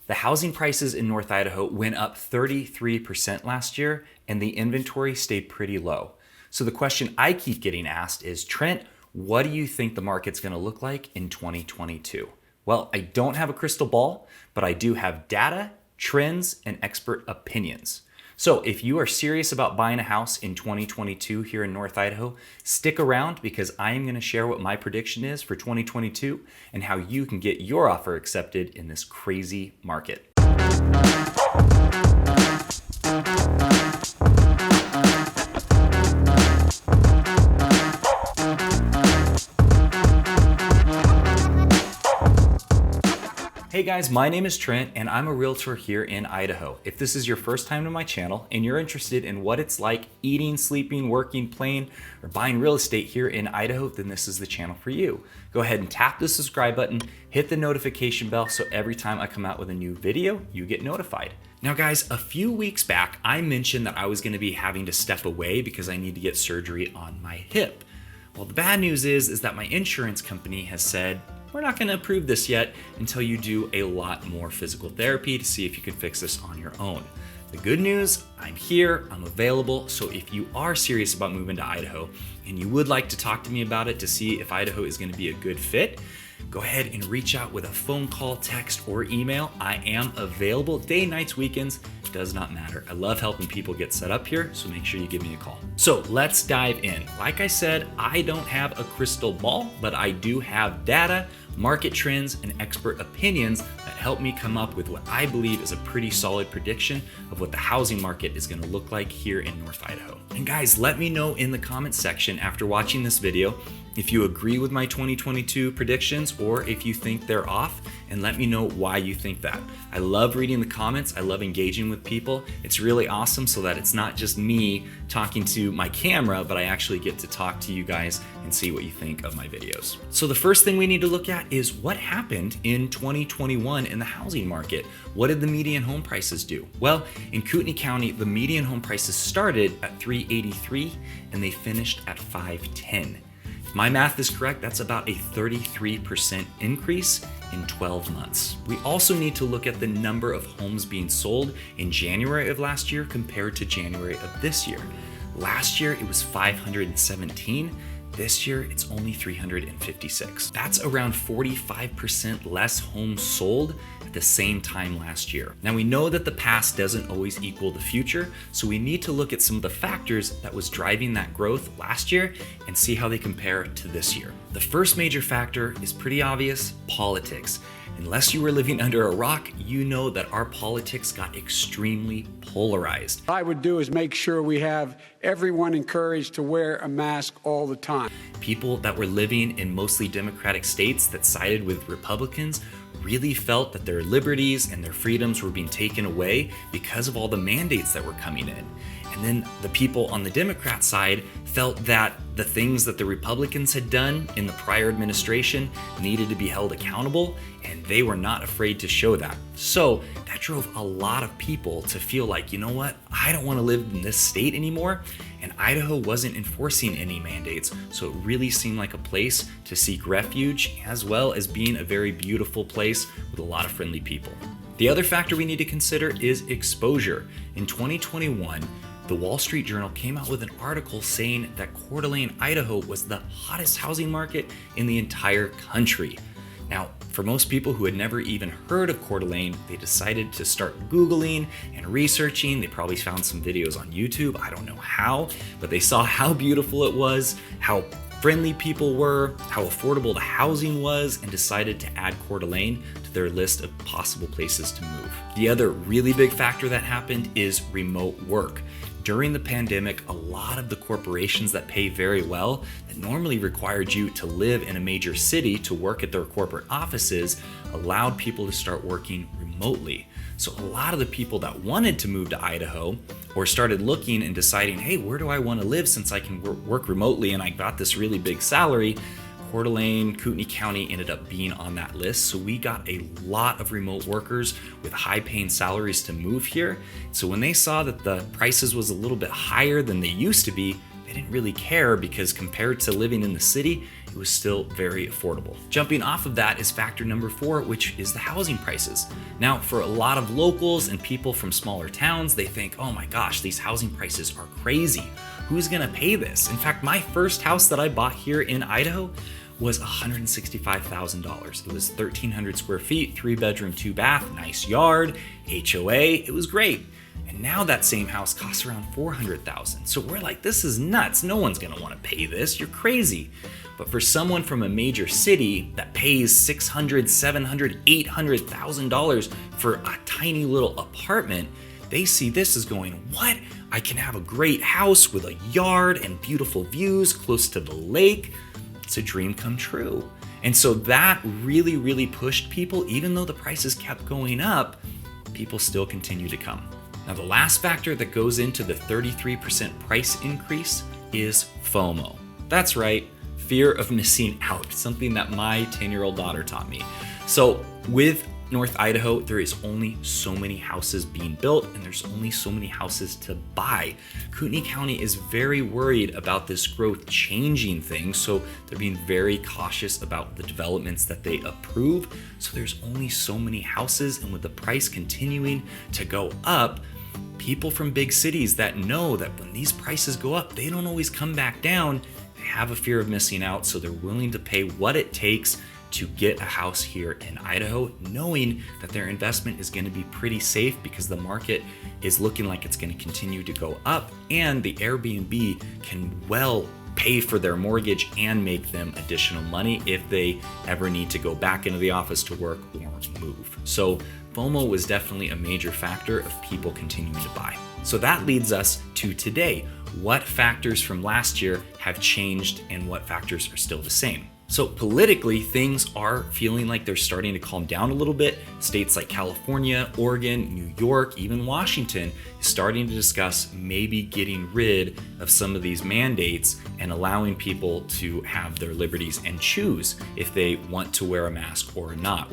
The housing prices in North Idaho went up 33% last year, and the inventory stayed pretty low. So the question I keep getting asked is, Trent, what do you think the market's going to look like in 2022? Well, I don't have a crystal ball, but I do have data, trends, and expert opinions. So if you are serious about buying a house in 2022 here in North Idaho, stick around because I am going to share what my prediction is for 2022 and how you can get your offer accepted in this crazy market. Hey guys, my name is Trent and I'm a realtor here in Idaho. If this is your first time to my channel and you're interested in what it's like eating, sleeping, working, playing, or buying real estate here in Idaho, then this is the channel for you. Go ahead and tap the subscribe button, hit the notification bell so every time I come out with a new video, you get notified. Now guys, a few weeks back, I mentioned that I was gonna be having to step away because I need to get surgery on my hip. Well, the bad news is that my insurance company has said, we're not gonna approve this yet until you do a lot more physical therapy to see if you can fix this on your own. The good news, I'm here, I'm available, so if you are serious about moving to Idaho and you would like to talk to me about it to see if Idaho is gonna be a good fit, go ahead and reach out with a phone call, text, or email. I am available day, nights, weekends, does not matter. I love helping people get set up here, so make sure you give me a call. So let's dive in. Like I said, I don't have a crystal ball, but I do have data, market trends, and expert opinions that help me come up with what I believe is a pretty solid prediction of what the housing market is gonna look like here in North Idaho. And guys, let me know in the comments section after watching this video if you agree with my 2022 predictions or if you think they're off, and let me know why you think that. I love reading the comments. I love engaging with people. It's really awesome so that it's not just me talking to my camera, but I actually get to talk to you guys and see what you think of my videos. So the first thing we need to look at is what happened in 2021 in the housing market. What did the median home prices do? Well, in Kootenai County, the median home prices started at $383 and they finished at $510. If my math is correct, that's about a 33% increase in 12 months. We also need to look at the number of homes being sold in January of last year compared to January of this year. Last year, it was 517. This year, it's only 356. That's around 45% less homes sold at the same time last year. Now we know that the past doesn't always equal the future, so we need to look at some of the factors that was driving that growth last year and see how they compare to this year. The first major factor is pretty obvious: politics. Unless you were living under a rock, you know that our politics got extremely polarized. What I would do is make sure we have everyone encouraged to wear a mask all the time. People that were living in mostly Democratic states that sided with Republicans really felt that their liberties and their freedoms were being taken away because of all the mandates that were coming in. And then the people on the Democrat side felt that the things that the Republicans had done in the prior administration needed to be held accountable, and they were not afraid to show that. So that drove a lot of people to feel like, you know what, I don't want to live in this state anymore. And Idaho wasn't enforcing any mandates, so it really seemed like a place to seek refuge, as well as being a very beautiful place with a lot of friendly people. The other factor we need to consider is exposure. In 2021, the Wall Street Journal came out with an article saying that Coeur d'Alene, Idaho was the hottest housing market in the entire country. Now, for most people who had never even heard of Coeur d'Alene, they decided to start Googling and researching. They probably found some videos on YouTube, I don't know how, but they saw how beautiful it was, how friendly people were, how affordable the housing was, and decided to add Coeur d'Alene to their list of possible places to move. The other really big factor that happened is remote work. During the pandemic, a lot of the corporations that pay very well, that normally required you to live in a major city to work at their corporate offices, allowed people to start working remotely. So a lot of the people that wanted to move to Idaho or started looking and deciding, hey, where do I want to live since I can work remotely and I got this really big salary, Coeur d'Alene, Kootenai County ended up being on that list. So we got a lot of remote workers with high paying salaries to move here. So when they saw that the prices was a little bit higher than they used to be, they didn't really care because compared to living in the city, it was still very affordable. Jumping off of that is factor number 4, which is the housing prices. Now, for a lot of locals and people from smaller towns, they think, oh my gosh, these housing prices are crazy. Who's gonna pay this? In fact, my first house that I bought here in Idaho was $165,000. It was 1,300 square feet, 3-bedroom, 2-bath, nice yard, HOA, it was great. And now that same house costs around $400,000. So we're like, this is nuts. No one's gonna wanna pay this, you're crazy. But for someone from a major city that pays $600,000, $700,000, $800,000 for a tiny little apartment, they see this as going, what? I can have a great house with a yard and beautiful views close to the lake. It's a dream come true. And so that really, really pushed people, even though the prices kept going up, people still continue to come. Now, the last factor that goes into the 33% price increase is FOMO. That's right, fear of missing out, something that my 10-year-old daughter taught me. So with North Idaho, there is only so many houses being built and there's only so many houses to buy. Kootenai County is very worried about this growth changing things, so they're being very cautious about the developments that they approve. So there's only so many houses, and with the price continuing to go up, people from big cities that know that when these prices go up, they don't always come back down. They have a fear of missing out, so they're willing to pay what it takes to get a house here in Idaho, knowing that their investment is going to be pretty safe because the market is looking like it's going to continue to go up, and the Airbnb can well pay for their mortgage and make them additional money if they ever need to go back into the office to work or move. So FOMO was definitely a major factor of people continuing to buy. So that leads us to today. What factors from last year have changed and what factors are still the same? So politically, things are feeling like they're starting to calm down a little bit. States like California, Oregon, New York, even Washington is starting to discuss maybe getting rid of some of these mandates and allowing people to have their liberties and choose if they want to wear a mask or not.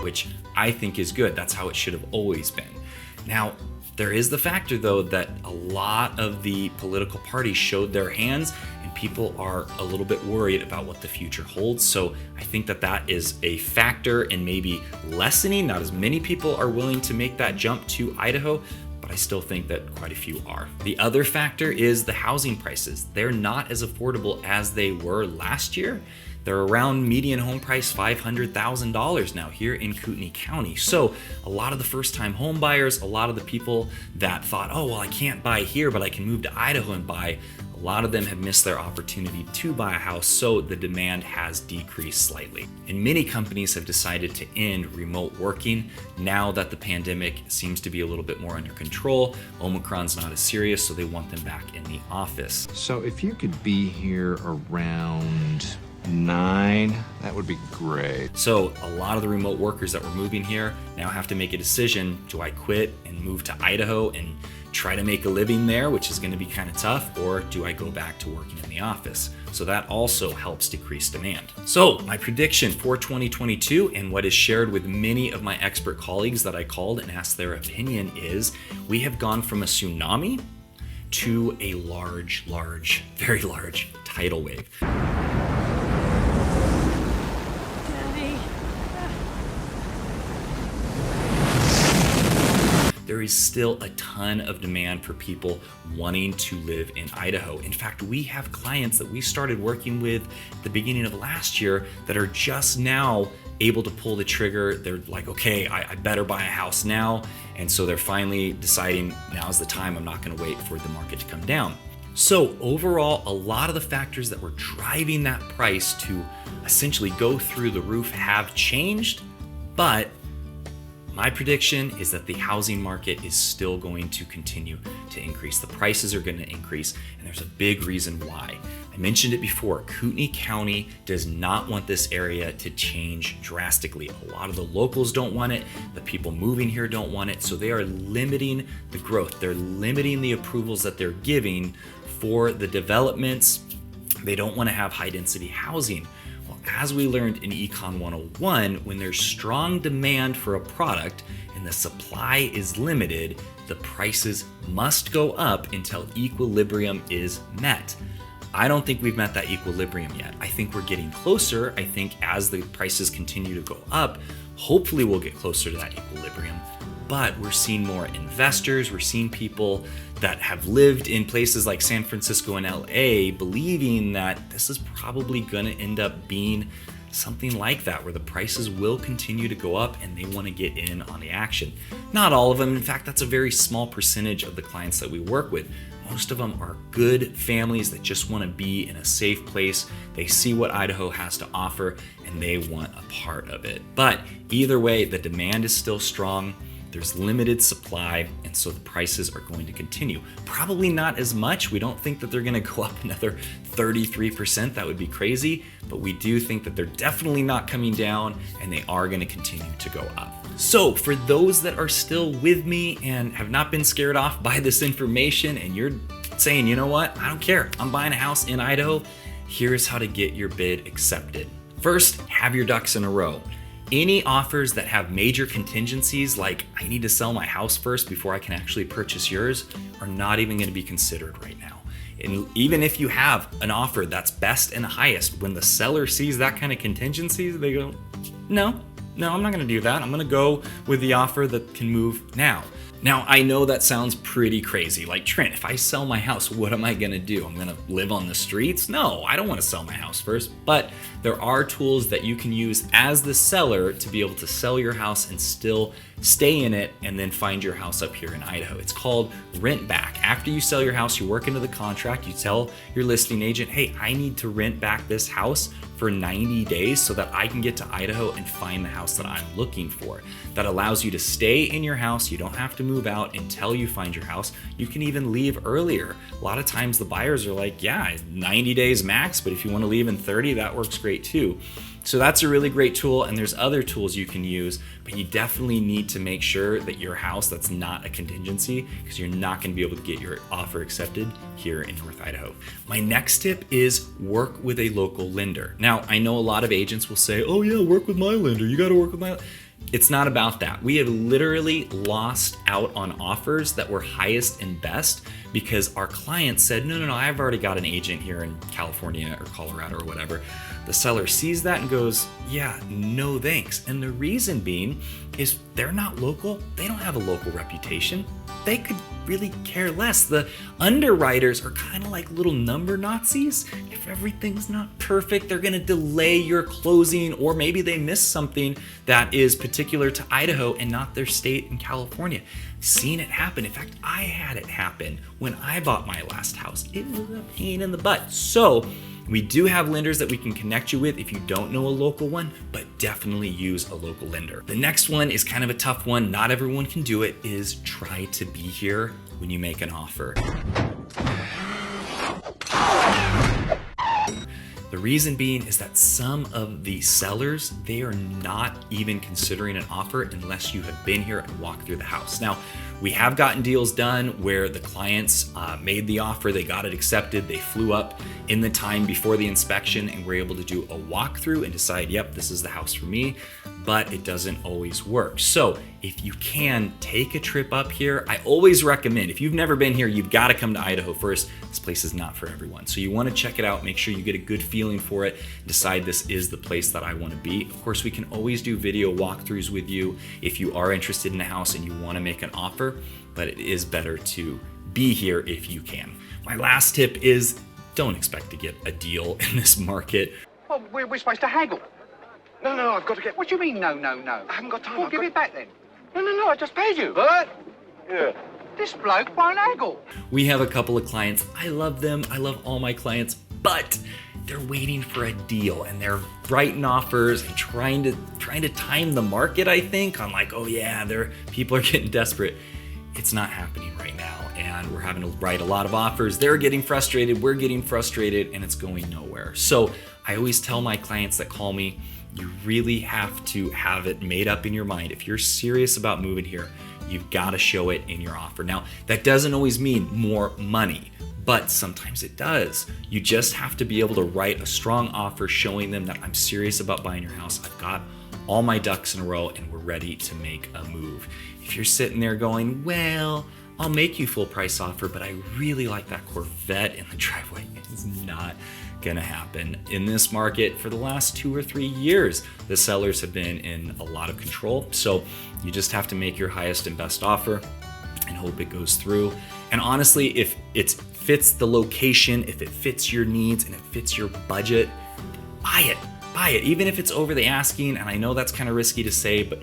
Which I think is good. That's how it should have always been. Now, there is the factor though that a lot of the political parties showed their hands and people are a little bit worried about what the future holds. So I think that that is a factor in maybe lessening. Not as many people are willing to make that jump to Idaho, but I still think that quite a few are. The other factor is the housing prices. They're not as affordable as they were last year. They're around median home price $500,000 now here in Kootenai County. So a lot of the first-time home buyers, a lot of the people that thought, oh, well, I can't buy here, but I can move to Idaho and buy, a lot of them have missed their opportunity to buy a house, so the demand has decreased slightly. And many companies have decided to end remote working now that the pandemic seems to be a little bit more under control. Omicron's not as serious, so they want them back in the office. So if you could be here around 9, that would be great. So a lot of the remote workers that were moving here now have to make a decision. Do I quit and move to Idaho and try to make a living there, which is going to be kind of tough, or do I go back to working in the office? So that also helps decrease demand. So my prediction for 2022 and what is shared with many of my expert colleagues that I called and asked their opinion is we have gone from a tsunami to a large, very large tidal wave. There is still a ton of demand for people wanting to live in Idaho. In fact, we have clients that we started working with at the beginning of last year that are just now able to pull the trigger. They're like, okay, I better buy a house now. And so they're finally deciding now's the time. I'm not going to wait for the market to come down. So overall, a lot of the factors that were driving that price to essentially go through the roof have changed, but my prediction is that the housing market is still going to continue to increase. The prices are going to increase, and there's a big reason why. I mentioned it before, Kootenai County does not want this area to change drastically. A lot of the locals don't want it, the people moving here don't want it, so they are limiting the growth. They're limiting the approvals that they're giving for the developments. They don't want to have high density housing. Well, as we learned in Econ 101, when there's strong demand for a product and the supply is limited, the prices must go up until equilibrium is met. I don't think we've met that equilibrium yet. I think we're getting closer. I think as the prices continue to go up, hopefully we'll get closer to that equilibrium. But we're seeing more investors, we're seeing people that have lived in places like San Francisco and LA believing that this is probably gonna end up being something like that, where the prices will continue to go up and they want to get in on the action. Not all of them. In fact, that's a very small percentage of the clients that we work with. Most of them are good families that just want to be in a safe place. They see what Idaho has to offer and they want a part of it. But either way, the demand is still strong. There's limited supply, and so the prices are going to continue. Probably not as much. We don't think that they're going to go up another 33%. That would be crazy, but we do think that they're definitely not coming down, and they are going to continue to go up. So for those that are still with me and have not been scared off by this information, and you're saying, you know what, I don't care, I'm buying a house in Idaho, here's how to get your bid accepted. First, have your ducks in a row. Any offers that have major contingencies, like I need to sell my house first before I can actually purchase yours, are not even going to be considered right now. And even if you have an offer that's best and highest, when the seller sees that kind of contingencies, they go, no, I'm not going to do that. I'm going to go with the offer that can move now. Now, I know that sounds pretty crazy. Like, Trent, if I sell my house, what am I gonna do? I'm gonna live on the streets? No, I don't wanna sell my house first. But there are tools that you can use as the seller to be able to sell your house and still stay in it and then find your house up here in Idaho. It's called rent back. After you sell your house, you work into the contract, you tell your listing agent, hey, I need to rent back this house for 90 days so that I can get to Idaho and find the house that I'm looking for. That allows you to stay in your house. You don't have to move out until you find your house. You can even leave earlier. A lot of times the buyers are like, yeah, 90 days max, but if you want to leave in 30, that works great too. So that's a really great tool, and there's other tools you can use, but you definitely need to make sure that your house, that's not a contingency, because you're not going to be able to get your offer accepted here in North Idaho. My next tip is work with a local lender. Now, I know a lot of agents will say, oh yeah, work with my lender. You got to work with my... It's not about that. We have literally lost out on offers that were highest and best because our clients said, no, I've already got an agent here in California or Colorado or whatever. The seller sees that and goes, yeah, no thanks. And the reason being is they're not local. They don't have a local reputation. They could really care less. The underwriters are kind of like little number Nazis. If everything's not perfect, they're going to delay your closing, or maybe they miss something that is particular to Idaho and not their state in California. Seen it happen. In fact, I had it happen when I bought my last house. It was a pain in the butt. So we do have lenders that we can connect you with if you don't know a local one, but definitely use a local lender. The next one is kind of a tough one. Not everyone can do it, is try to be here when you make an offer. The reason being is that some of the sellers, they are not even considering an offer unless you have been here and walked through the house. Now, we have gotten deals done where the clients made the offer, they got it accepted, they flew up in the time before the inspection and were able to do a walkthrough and decide, yep, this is the house for me, but it doesn't always work. So if you can, take a trip up here. I always recommend, if you've never been here, you've got to come to Idaho first. This place is not for everyone. So you want to check it out, make sure you get a good feeling for it, decide this is the place that I want to be. Of course, we can always do video walkthroughs with you if you are interested in a house and you want to make an offer, but it is better to be here if you can. My last tip is don't expect to get a deal in this market. Well, we're supposed to haggle. No, I've got to get... What do you mean, no? I haven't got time. Well, give it back then. No, I just paid you. But Yeah. this bloke won't haggle. We have a couple of clients. I love them. I love all my clients, but they're waiting for a deal and they're writing offers and trying to time the market, I think, on like, oh yeah, people are getting desperate. It's not happening right now, and we're having to write a lot of offers. They're getting frustrated, we're getting frustrated, and it's going nowhere. So I always tell my clients that call me, you really have to have it made up in your mind. If you're serious about moving here, you've got to show it in your offer. Now, that doesn't always mean more money, but sometimes it does. You just have to be able to write a strong offer showing them that I'm serious about buying your house. I've got all my ducks in a row and we're ready to make a move. If you're sitting there going, well, I'll make you full price offer, but I really like that Corvette in the driveway, it's not gonna happen. In this market for the last 2 or 3 years, the sellers have been in a lot of control. So you just have to make your highest and best offer and hope it goes through. And honestly, if it fits the location, if it fits your needs and it fits your budget, buy it. Buy it, even if it's over the asking. And I know that's kind of risky to say, but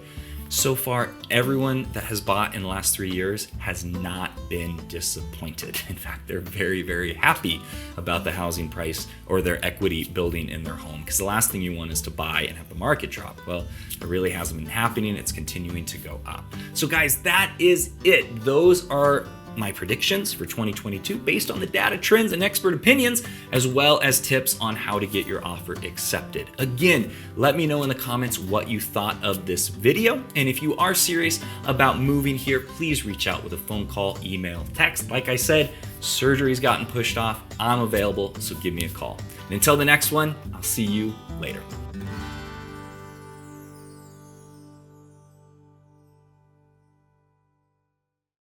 so far, everyone that has bought in the last 3 years has not been disappointed. In fact, they're very, very happy about the housing price or their equity building in their home. Because the last thing you want is to buy and have the market drop. Well, it really hasn't been happening. It's continuing to go up. So guys, that is it. Those are my predictions for 2022 based on the data, trends, and expert opinions, as well as tips on how to get your offer accepted. Again, let me know in the comments what you thought of this video. And if you are serious about moving here, please reach out with a phone call, email, text. Like I said, surgery's gotten pushed off. I'm available, so give me a call. And until the next one, I'll see you later.